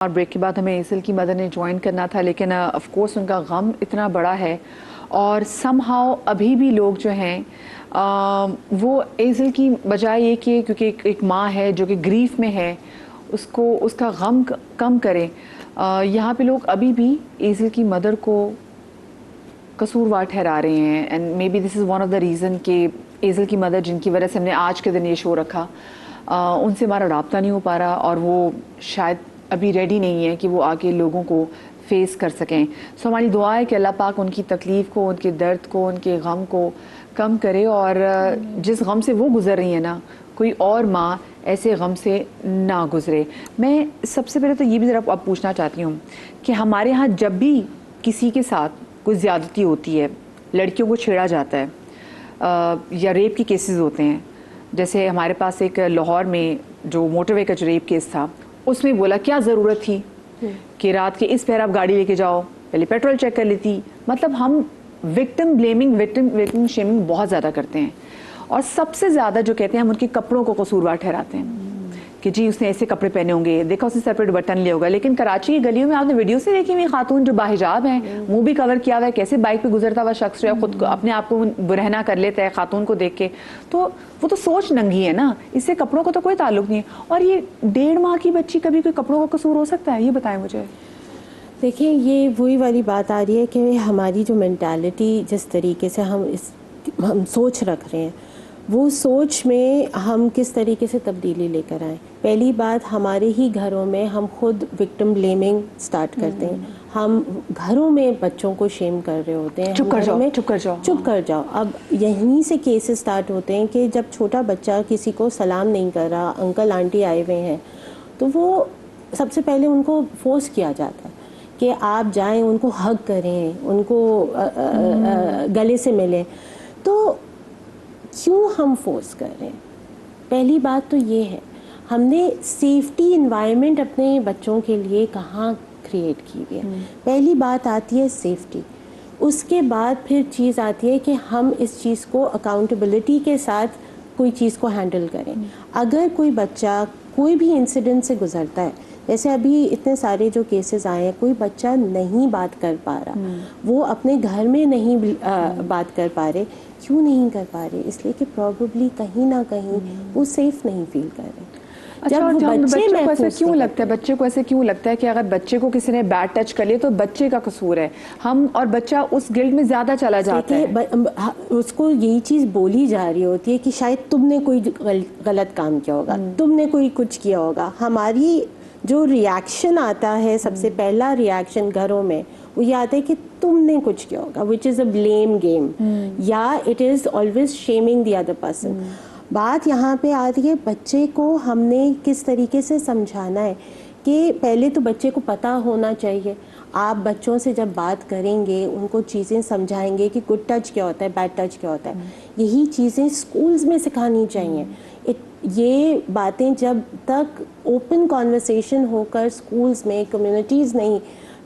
और ब्रेक के बाद हमें एसिल की मदर ने ज्वाइन करना था, लेकिन ऑफ कोर्स उनका गम इतना बड़ा है और समहाउ अभी भी लोग जो हैं वो एसिल की बजाय ये कि क्योंकि एक माँ है जो कि ग्रीफ में है उसको उसका गम कम करें। यहाँ पे लोग अभी भी एसिल की मदर को कसूरवार ठहरा रहे हैं and may be this is one of the reason कि एसिल की मदर जिनकी वजह से हमने आज के दिन ये शो रखा उनसे हमारा रब्ता नहीं हो पा रहा और वो शायद अभी रेडी नहीं है कि वो आगे लोगों को फेस कर सकें। सो हमारी दुआ है कि अल्लाह पाक उनकी तकलीफ़ को, उनके दर्द को, उनके गम को कम करे और जिस गम से वो गुजर रही है ना, कोई और माँ ऐसे गम से ना गुजरे। मैं सबसे पहले तो ये भी ज़रा आप पूछना चाहती हूँ कि हमारे यहाँ जब भी किसी के साथ कोई ज़्यादती होती है, लड़कियों को छेड़ा जाता है या रेप की केसेस होते हैं, जैसे हमारे पास एक लाहौर में जो मोटरवे का जो रेप केस था, उसमें बोला क्या ज़रूरत थी कि रात के इस पहर आप गाड़ी लेके जाओ, पहले पेट्रोल चेक कर लेती। मतलब हम विक्टिम ब्लेमिंग, विक्टिम शेमिंग बहुत ज़्यादा करते हैं और सबसे ज़्यादा जो कहते हैं हम उनके कपड़ों को कसूरवार ठहराते हैं कि जी उसने ऐसे कपड़े पहने होंगे, देखा उसने सेपरेट बटन लिया होगा। लेकिन कराची की गलियों में आपने वीडियो से देखी हुई खातून जो बाहिजाब है, मुंह भी कवर किया हुआ है, कैसे बाइक पे गुजरता हुआ शख्स जो है खुद को अपने आप को बुरहना कर लेता है खातून को देख के, तो वो तो सोच नंगी है ना, इससे कपड़ों को तो कोई ताल्लुक नहीं है। और ये 1.5 माह की बच्ची, कभी कोई कपड़ों का कसूर हो सकता है? ये बताएं मुझे। देखिए, ये वही वाली बात आ रही है कि हमारी जो मेंटालिटी, जिस तरीके से हम सोच रख रहे हैं, वो सोच में हम किस तरीके से तब्दीली लेकर आए। पहली बात, हमारे ही घरों में हम खुद विक्टिम ब्लेमिंग स्टार्ट करते हैं। हम घरों में बच्चों को शेम कर रहे होते हैं, चुप कर जाओ, चुप कर जाओ, चुप कर जाओ। अब यहीं से केसेस स्टार्ट होते हैं कि जब छोटा बच्चा किसी को सलाम नहीं कर रहा, अंकल आंटी आए हुए हैं, तो वो सबसे पहले उनको फोर्स किया जाता है कि आप जाएं, उनको हग करें, उनको गले से मिलें। तो क्यों हम फोर्स कर रहे हैं? पहली बात तो ये है, हमने सेफ्टी इन्वायरमेंट अपने बच्चों के लिए कहाँ क्रिएट की हुई है। पहली बात आती है सेफ्टी, उसके बाद फिर चीज़ आती है कि हम इस चीज़ को अकाउंटेबिलिटी के साथ कोई चीज़ को हैंडल करें। अगर कोई बच्चा कोई भी इंसिडेंट से गुजरता है, जैसे अभी इतने सारे जो केसेस आए हैं, कोई बच्चा नहीं बात कर पा रहा, वो अपने घर में नहीं बात कर पा रहे। क्यों नहीं कर पा रहे? इसलिए कि प्रॉब्ली कहीं ना कहीं वो सेफ नहीं फील कर रहे। अच्छा, जब बच्चे को ऐसे क्यों लगता है, बच्चे को ऐसे क्यों लगता है कि अगर बच्चे को किसी ने बैड टच कर लिया तो बच्चे का कसूर है, हम और बच्चा उस गिल्ट में ज्यादा चला जाता है। उसको यही चीज बोली जा रही होती है कि शायद तुमने कोई गलत काम किया होगा, तुमने कोई कुछ किया होगा। हमारी जो रिएक्शन आता है, सबसे पहला रिएक्शन घरों में वो ये आता है कि तुमने कुछ किया होगा, which is a blame game, या it is always shaming the other person. बात यहाँ पे आती है, बच्चे को हमने किस तरीके से समझाना है कि पहले तो बच्चे को पता होना चाहिए। आप बच्चों से जब बात करेंगे, उनको चीज़ें समझाएंगे कि गुड टच क्या होता है, बैड टच क्या होता है, यही चीज़ें स्कूल्स में सिखानी चाहिए। ये बातें जब तक ओपन कॉन्वर्सेशन होकर स्कूल्स में, कम्युनिटीज़ नहीं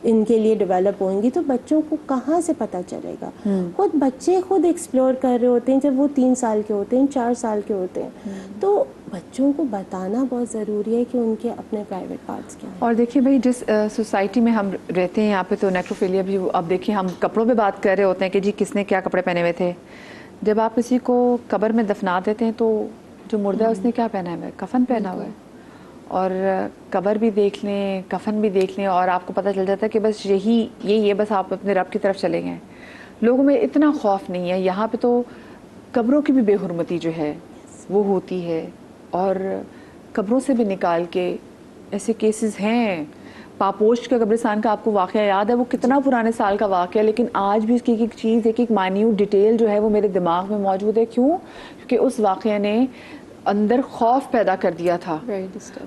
इनके लिए डेवलप होंगी, तो बच्चों को कहाँ से पता चलेगा? खुद बच्चे खुद एक्सप्लोर कर रहे होते हैं जब वो 3 साल के होते हैं, 4 साल के होते हैं। तो बच्चों को बताना बहुत ज़रूरी है कि उनके अपने प्राइवेट पार्ट्स क्या हैं। और देखिए भाई, जिस सोसाइटी में हम रहते हैं यहाँ पे तो नेक्रोफिलिया भी, अब देखिए हम कपड़ों पे बात कर रहे होते हैं कि जी किसने क्या कपड़े पहने हुए थे। जब आप किसी को कब्र में दफना देते हैं तो जो मुर्दा है उसने क्या पहना हुआ है? कफन पहना हुआ है। और कब्र भी देख लें, कफन भी देख लें और आपको पता चल जाता है कि बस यही है, बस आप अपने रब की तरफ चले गए। लोगों में इतना खौफ नहीं है। यहाँ पे तो कब्रों की भी बेहुरमती जो है वो होती है और कब्रों से भी निकाल के ऐसे केसेस हैं। पापोश के कब्रिस्तान का आपको वाक़या याद है? वो कितना पुराने साल का वाक़या, लेकिन आज भी उसकी एक चीज़, एक माइन्यूट डिटेल जो है वो मेरे दिमाग में मौजूद है। क्यों? क्योंकि उस वाक़या ने अंदर खौफ पैदा कर दिया था।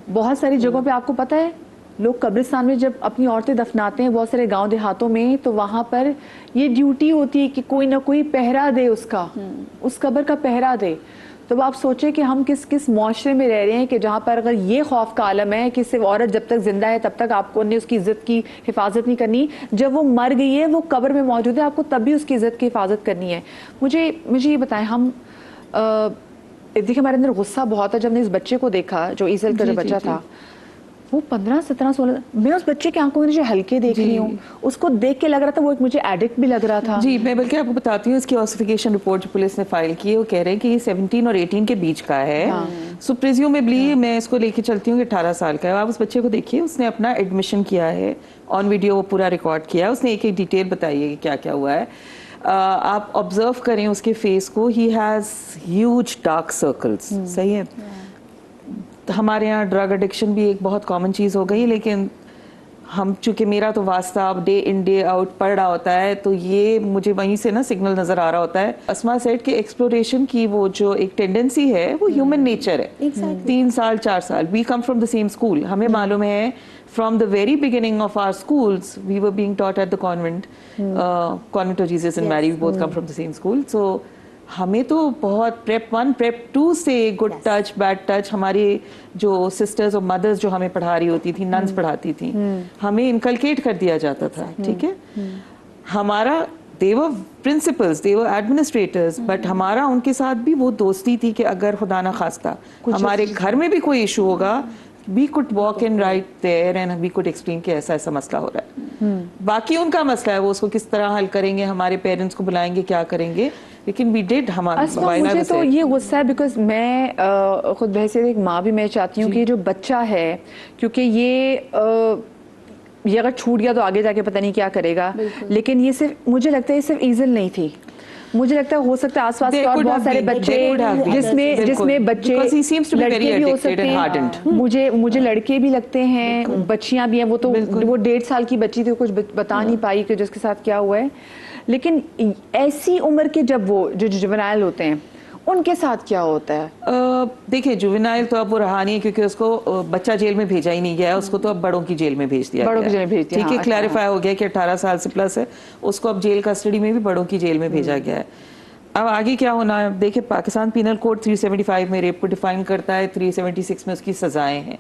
बहुत सारी जगहों पे आपको पता है, लोग कब्रिस्तान में जब अपनी औरतें दफनाते हैं, बहुत सारे गांव देहातों में, तो वहाँ पर ये ड्यूटी होती है कि कोई ना कोई पहरा दे उसका, उस कब्र का पहरा दे। तो आप सोचें कि हम किस मुआशरे में रह रहे हैं कि जहाँ पर अगर ये खौफ का आलम है कि सिर्फ औरत जब तक जिंदा है तब तक आपको ने उसकी इज्जत की हिफाजत नहीं करनी, जब वो मर गई है, वो कब्र में मौजूद है, आपको तब भी उसकी इज्जत की हिफाजत करनी है। मुझे ये बताएं, हम देखिए हमारे अंदर गुस्सा बहुत है। जब हमने इस बच्चे को देखा, जो ईसल का जो बच्चा था, वो 15, 17, 16, मैं उस बच्चे की आंखों में जो हल्के देख रही हूँ, उसको देख के लग रहा था वो एक मुझे एडिक्ट भी लग रहा था। जी, मैं बल्कि आपको बताती हूँ, इसकी ऑसिफिकेशन रिपोर्ट जो पुलिस ने फाइल की है, वो कह रहे हैं कि ये 17 और 18 के बीच का है। सो प्रिज्यूमेबली मैं इसको लेके चलती हूँ कि 18 साल का है। आप उस बच्चे को देखिए, उसने अपना एडमिशन किया है, ऑन वीडियो वो पूरा रिकॉर्ड किया है, उसने एक एक डिटेल बताई है कि क्या क्या हुआ है। आप ऑब्जर्व करें उसके फेस को, he has huge dark circles. सही है। हमारे यहाँ ड्रग एडिक्शन भी एक बहुत कॉमन चीज़ हो गई, लेकिन हम चूंकि मेरा तो वास्ता अब डे इन डे आउट पढ़ रहा होता है, तो ये मुझे वहीं से ना सिग्नल नज़र आ रहा होता है। अस्मा सेड कि एक्सप्लोरेशन की वो जो एक टेंडेंसी है वो ह्यूमन नेचर है। 3 साल 4 साल, we come from the same school, हमें मालूम है from the very beginning of our schools we were being taught at the convent, convent of Jesus and Mary, we both come from the same school. So हमें तो बहुत prep 1 prep 2 से good touch bad touch, हमारी जो sisters और mother's जो हमें पढ़ा रही होती थी, नन्स पढ़ाती थी, हमें इनकलकेट कर दिया जाता था। ठीक है, हमारा देवर प्रिंसिपल्स, देवर एडमिनिस्ट्रेटर्स, बट हमारा उनके साथ भी वो दोस्ती थी कि अगर खुदा ना खास्ता हमारे घर में भी कोई इशू होगा, we could walk in right there and we could explain कि ऐसा ऐसा मसला हो रहा है। बाकी उनका मसला है, वो उसको किस तरह हल करेंगे, हमारे पेरेंट्स को बुलाएंगे, क्या करेंगे, लेकिन we did हमारा। मुझे तो ये गुस्सा है बिकॉज मैं खुद बहसियत एक माँ भी मैं चाहती हूँ कि जो बच्चा है, क्योंकि ये अगर छूट गया तो आगे जाके पता नहीं क्या करेगा, लेकिन ये सिर्फ मुझे लगता है ये सिर्फ ईज़ल नहीं थी, मुझे लगता है हो सकता है आसपास के और बहुत सारे बच्चे जिसमें बच्चे लड़के भी हो सकते हैं, मुझे लड़के भी लगते हैं, बच्चियां भी हैं। वो तो वो 1.5 साल की बच्ची थी, कुछ बता नहीं पाई कि जिसके साथ क्या हुआ है, लेकिन ऐसी उम्र के जब वो जो जुवेनाइल होते हैं उनके साथ क्या होता है? देखिए, जुवेनाइल तो अब वो रहा नहीं है, क्योंकि उसको बच्चा जेल में भेजा ही नहीं गया है, उसको तो अब बड़ों की जेल में भेज दिया गया। ठीक है, क्लैरिफाई हो गया कि 18 साल से प्लस है, उसको अब जेल कस्टडी में भी बड़ों की जेल में भेजा गया है। अब आगे क्या होना है, देखिए पाकिस्तान पीनल कोड 375 में रेप को डिफाइन करता है, 376 में उसकी सजाएं हैं।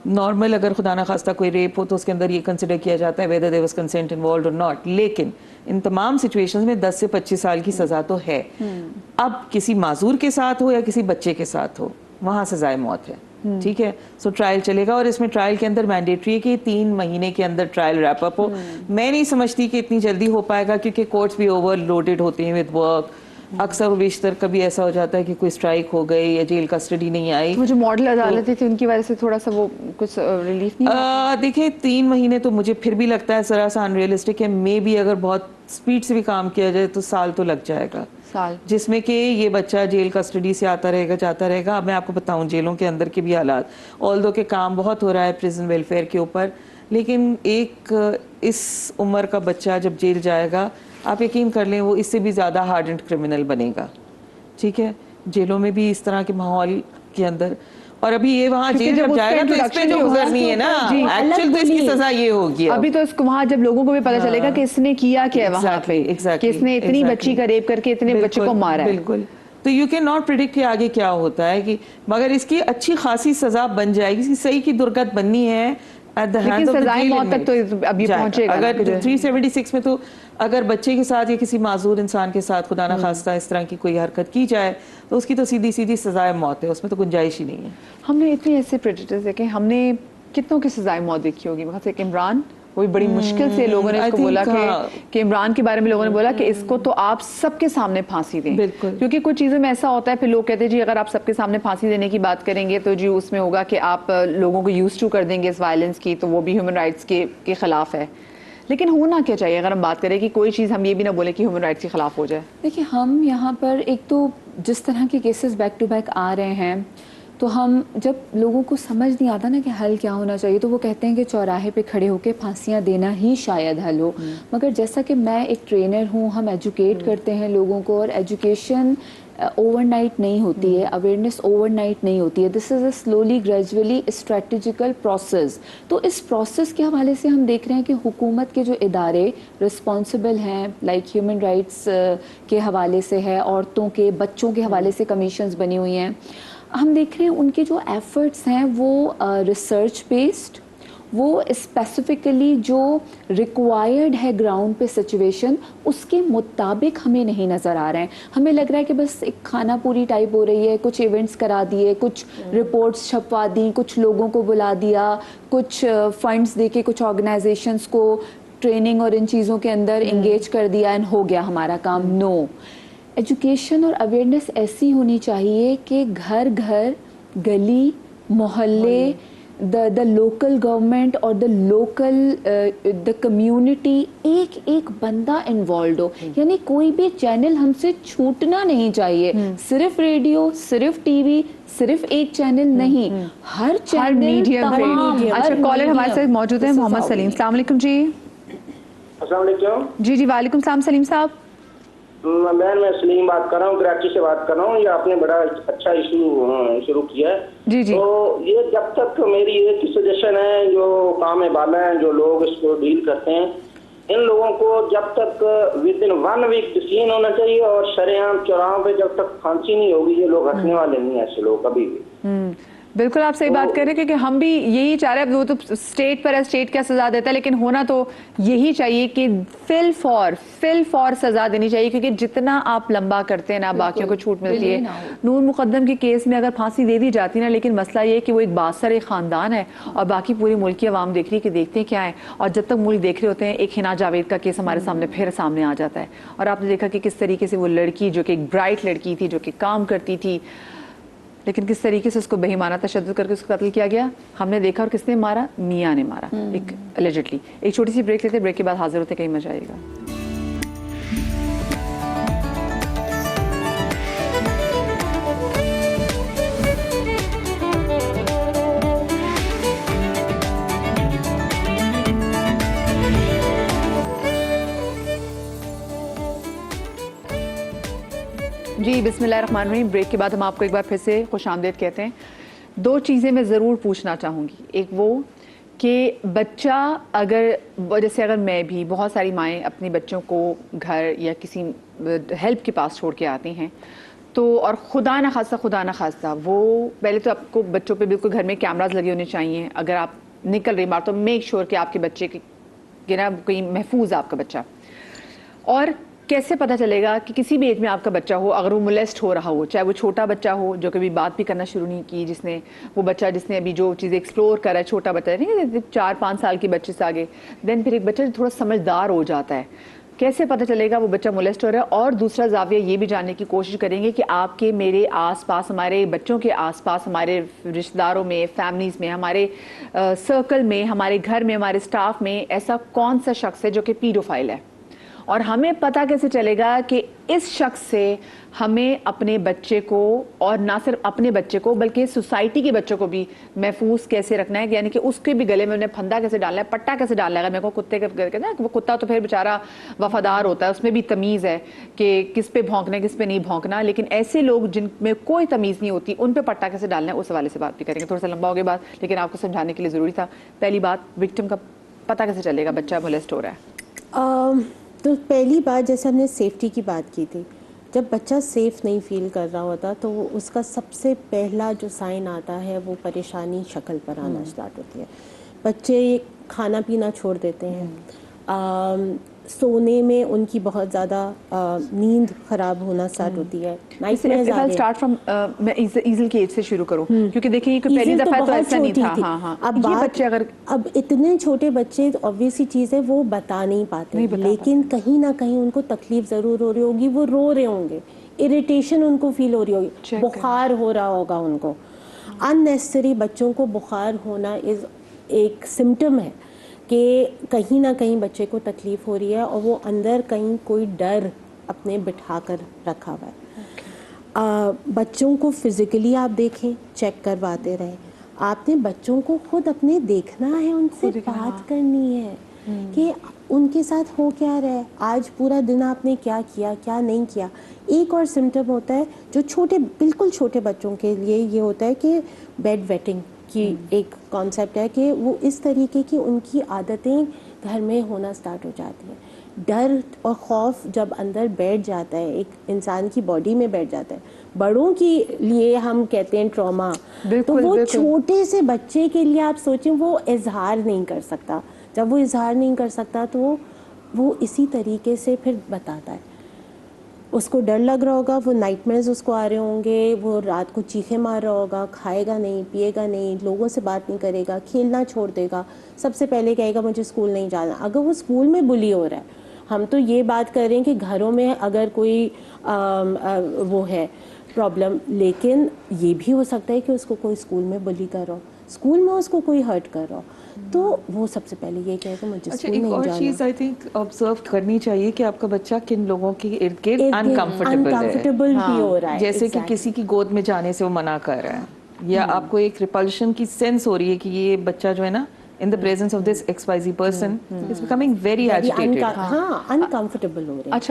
नॉर्मल अगर खुदा ना खास्ता कोई रेप हो तो उसके अंदर ये कंसिडर किया जाता है whether there was consent involved और नॉट, लेकिन इन तमाम सिचुएशंस में 10 से 25 साल की सजा तो है। अब किसी माजूर के साथ हो या किसी बच्चे के साथ हो, वहां सजाए मौत है। ठीक है, सो ट्रायल चलेगा, और इसमें ट्रायल के अंदर मैंडेटरी है कि 3 महीने के अंदर ट्रायल रैप अप हो। मैं नहीं समझती कि इतनी जल्दी हो पाएगा, क्योंकि कोर्ट्स भी ओवरलोडेड होते हैं विद वर्क। अक्सर बेशतर कभी ऐसा हो जाता है कि कोई स्ट्राइक हो गई या जेल कस्टडी नहीं आई, वो जो मॉडल अदालतें थी उनकी वजह से थोड़ा सा वो कुछ रिलीफ नहीं। देखिए 3 महीने तो मुझे फिर भी लगता है जरा सा अनरियलिस्टिक है। मे भी अगर बहुत स्पीड से भी काम किया जाए तो साल तो लग जाएगा, साल, जिसमें कि ये बच्चा जेल कस्टडी से आता रहेगा जाता रहेगा। अब मैं आपको बताऊं जेलों के अंदर के भी हालात, ऑल्दो के काम बहुत हो रहा है प्रिजन वेलफेयर के ऊपर, लेकिन एक इस उम्र का बच्चा जब जेल जाएगा, आप यकीन कर लें वो इससे भी ज़्यादा हार्डेंड क्रिमिनल बनेगा। ठीक है, जेलों में भी इस तरह के माहौल के अंदर, और अभी ये वहाँ जेल जब जाएगा तो इस पे जो गुजरनी है ना, एक्चुअल तो इसकी सजा ये होगी। अभी तो इसको वहाँ जब लोगों को भी पता चलेगा कि इसने किया क्या है वहाँ पे, कि इसने इतनी बच्ची का रेप करके इतने बच्चे को मारा है। बिल्कुल, तो यू कैन नॉट प्रिडिक्ट कि आगे क्या होता है, कि मगर इसकी अच्छी खासी सजा बन जाएगी, इसकी सही की दुर्गत बननी है। लेकिन सजाए मौत तक तो अभी पहुंचेगा। अगर 376 में तो अगर बच्चे के साथ या किसी माजूर इंसान के साथ खुदा ना खास्ता इस तरह की कोई हरकत की जाए तो उसकी तो सीधी सीधी सजाए मौत है, उसमें तो गुंजाइश ही नहीं है। हमने इतने ऐसे प्रेडेटर्स देखे, हमने कितनों की सजाए मौत देखी होगी, वहाँ से इमरान, वो बड़ी मुश्किल से लोगों ने इसको बोला कि इमरान के बारे में लोगों ने बोला कि इसको तो आप सबके सामने फांसी दें, क्योंकि कुछ चीज़ों में ऐसा होता है फिर लोग कहते हैं जी अगर आप सबके सामने फांसी देने की बात करेंगे तो जी उसमें होगा कि आप लोगों को यूज टू कर देंगे इस वायलेंस की, तो वो भी ह्यूमन राइट्स के खिलाफ है। लेकिन होना क्या चाहिए अगर हम बात करें कि कोई चीज़ हम ये भी ना बोले कि ह्यूमन राइट्स के खिलाफ हो जाए? देखिए, हम यहाँ पर एक तो जिस तरह के केसेस बैक टू बैक आ रहे हैं, तो हम जब लोगों को समझ नहीं आता ना कि हल क्या होना चाहिए, तो वो कहते हैं कि चौराहे पे खड़े होकर फांसियाँ देना ही शायद हल हो। मगर जैसा कि मैं एक ट्रेनर हूँ, हम एजुकेट करते हैं लोगों को, और एजुकेशन ओवरनाइट नहीं होती है, अवेयरनेस ओवरनाइट नहीं होती है। This is a slowly gradually strategical process. तो इस प्रोसेस के हवाले से हम देख रहे हैं कि हुकूमत के जो इदारे रिस्पॉन्सिबल हैं, लाइक ह्यूमन राइट्स के हवाले से है, औरतों के बच्चों के हवाले से कमीशंस बनी हुई हैं, हम देख रहे हैं उनके जो एफर्ट्स हैं वो रिसर्च बेस्ड वो स्पेसिफिकली जो रिक्वायर्ड है ग्राउंड पे सिचुएशन उसके मुताबिक हमें नहीं नज़र आ रहे हैं। हमें लग रहा है कि बस एक खाना पूरी टाइप हो रही है, कुछ इवेंट्स करा दिए, कुछ रिपोर्ट्स छपवा दी, कुछ लोगों को बुला दिया, कुछ फंड्स देके कुछ ऑर्गेनाइजेशंस को ट्रेनिंग और इन चीज़ों के अंदर इंगेज कर दिया एंड हो गया हमारा काम। नो, एजुकेशन और अवेयरनेस ऐसी होनी चाहिए कि घर घर, गली, मोहल्ले, द लोकल गवर्नमेंट और द कम्युनिटी, एक एक बंदा इन्वॉल्व हो। यानी कोई भी चैनल हमसे छूटना नहीं चाहिए। सिर्फ रेडियो, सिर्फ टीवी, सिर्फ एक चैनल नहीं, हर चैनल, मीडियम पे। अच्छा, कॉलर हमारे साथ मौजूद है मोहम्मद सलीम। अस्सलाम वालेकुम जी। अस्सलाम वालेकुम। जी वालेकुम सलाम सलीम साहब। मैं सलीम बात कर रहा हूँ, कराची से बात कर रहा हूँ। ये आपने बड़ा अच्छा इशू शुरू किया है। जी। तो ये जब तक मेरी एक सजेशन है, जो काम वाला है, जो लोग इसको डील करते हैं, इन लोगों को जब तक विद इन 1 वीक डिसीजन होना चाहिए और शरेआम चौराहों पे जब तक फांसी नहीं होगी, ये लोग हटने वाले नहीं है ऐसे लोग कभी भी। बिल्कुल आप सही बात कर रहे हैं, क्योंकि हम भी यही चाह रहे हैं। वो तो स्टेट पर है, स्टेट क्या सजा देता है, लेकिन होना तो यही चाहिए कि फिल फॉर सजा देनी चाहिए, क्योंकि जितना आप लंबा करते हैं ना बाकियों को छूट मिलती है। नूर मुकद्दम के केस में अगर फांसी दे दी जाती ना, लेकिन मसला ये है कि वो एक बासर एक खानदान है और बाकी पूरी मुल्क की आवाम देख रही है कि देखते क्या है। और जब तक मुल्क देख रहे होते हैं, एक हिना जावेद का केस हमारे सामने फिर सामने आ जाता है। और आपने देखा कि किस तरीके से वो लड़की, जो कि एक ब्राइट लड़की थी, जो कि काम करती थी, लेकिन किस तरीके से उसको बेईमाना तशद्दुद करके उसको कत्ल किया गया हमने देखा। और किसने मारा? मियाँ ने मारा, एक एलिजिडली। एक छोटी सी ब्रेक लेते, ब्रेक के बाद हाजिर होते, कहीं मजा आएगा। जी बिस्मिल्लाहिर्रहमानिर्रहीम। ब्रेक के बाद हम आपको एक बार फिर से खुशामदीद कहते हैं। 2 चीज़ें मैं ज़रूर पूछना चाहूँगी। एक वो कि बच्चा अगर मैं भी, बहुत सारी माएँ अपने बच्चों को घर या किसी हेल्प के पास छोड़ के आती हैं, तो और खुदा न खास्ता वो पहले तो आपको बच्चों पे बिल्कुल घर में कैमरास लगे होने चाहिए। अगर आप निकल रही बाहर तो मेक श्योर कि आपके बच्चे के ना कहीं महफूज है आपका बच्चा। और कैसे पता चलेगा कि किसी भी एज में आपका बच्चा हो, अगर वो मोलेस्ट हो रहा हो, चाहे वो छोटा बच्चा हो जो कभी बात भी करना शुरू नहीं की, जिसने अभी जो चीज़ें एक्सप्लोर करा है, छोटा बच्चा नहीं 4-5 साल के बच्चे से आगे, देन फिर एक बच्चा थोड़ा समझदार हो जाता है, कैसे पता चलेगा वो बच्चा मोलेस्ट हो रहा है? और दूसरा जाविया ये भी जानने की कोशिश करेंगे कि आपके मेरे आसपास, हमारे बच्चों के आसपास, हमारे रिश्तेदारों में, फैमिलीज़ में, हमारे सर्कल में, हमारे घर में, हमारे स्टाफ में ऐसा कौन सा शख्स है जो कि पीडोफाइल है। और हमें पता कैसे चलेगा कि इस शख्स से हमें अपने बच्चे को, और ना सिर्फ अपने बच्चे को बल्कि सोसाइटी के बच्चों को भी महफूज कैसे रखना है, यानी कि उसके भी गले में उन्हें फंदा कैसे डालना है, पट्टा कैसे डालना है। मेरे को कुत्ते के ना, वो कुत्ता तो फिर बेचारा वफादार होता है, उसमें भी तमीज़ है कि किस पे भौंकना है, किस पे नहीं भौंकना। लेकिन ऐसे लोग जिनमें कोई तमीज़ नहीं होती, उन पर पट्टा कैसे डालना है, उस हवाले से बात भी करेंगे। थोड़ा सा लंबा हो गया बात, लेकिन आपको समझाने के लिए ज़रूरी था। पहली बात, विक्टिम का पता कैसे चलेगा बच्चा मोलेस्ट हो रहा है? तो पहली बात, जैसे हमने सेफ्टी की बात की थी, जब बच्चा सेफ़ नहीं फील कर रहा होता तो उसका सबसे पहला जो साइन आता है वो परेशानी शक्ल पर आना स्टार्ट होती है। बच्चे खाना पीना छोड़ देते हैं, सोने में उनकी बहुत ज़्यादा नींद खराब होना स्टार्ट होती है। स्टार्ट फ्रॉम मैं ईज़ल की एज से शुरू करूं, क्योंकि देखिए कि पहली दफ़ा तो ऐसा नहीं था। हाँ। अब बच्चे अब इतने छोटे बच्चे, ऑब्वियसली चीज़ है, वो बता नहीं पाते, लेकिन कहीं ना कहीं उनको तकलीफ ज़रूर हो रही होगी, वो रो रहे होंगे, इरिटेशन उनको फील हो रही होगी, बुखार हो रहा होगा उनको। अननेसेसरी बच्चों को बुखार होना एक सिम्टम है कि कहीं ना कहीं बच्चे को तकलीफ़ हो रही है और वो अंदर कहीं कोई डर अपने बिठा कर रखा हुआ है। बच्चों को फिज़िकली आप देखें, चेक करवाते रहें। आपने बच्चों को खुद अपने देखना है, उनसे बात करनी है कि उनके साथ हो क्या रहा है, आज पूरा दिन आपने क्या किया, क्या नहीं किया। एक और सिम्टम होता है जो बिल्कुल छोटे बच्चों के लिए ये होता है कि बेड वेटिंग की एक कॉन्सेप्ट है कि वो इस तरीके की उनकी आदतें घर में होना स्टार्ट हो जाती हैं। डर और खौफ जब अंदर बैठ जाता है, एक इंसान की बॉडी में बैठ जाता है, बड़ों के लिए हम कहते हैं ट्रॉमा, तो बिल्कुल, वो बिल्कुल। छोटे से बच्चे के लिए आप सोचें, वो इजहार नहीं कर सकता। जब वो इजहार नहीं कर सकता तो वो इसी तरीके से फिर बताता है। उसको डर लग रहा होगा, वो नाइटमेयर्स उसको आ रहे होंगे, वो रात को चीखे मार रहा होगा, खाएगा नहीं, पिएगा नहीं, लोगों से बात नहीं करेगा, खेलना छोड़ देगा, सबसे पहले कहेगा मुझे स्कूल नहीं जाना। अगर वो स्कूल में बुली हो रहा है, हम तो ये बात कर रहे हैं कि घरों में अगर कोई वो है प्रॉब्लम, लेकिन ये भी हो सकता है कि उसको कोई स्कूल में बुली कर रहा हो, स्कूल में उसको कोई हर्ट कर रहा हो, तो वो सबसे पहले ये कहेगा मुझे अच्छा, स्कूल एक नहीं और जाना। चीज आई थिंक ऑब्जर्व करनी चाहिए कि आपका बच्चा किन लोगों के इर्द गिर्द अनकंफर्टेबल है। अनकंफर्टेबल भी हो रहा है, जैसे कि exactly. किसी की गोद में जाने से वो मना कर रहा है, या आपको एक रिपल्शन की सेंस हो रही है कि ये बच्चा जो है ना, in the presence of this XYZ person is becoming very agitated. हाँ, अनकंफर्टेबल हो रहे हैं। अच्छा,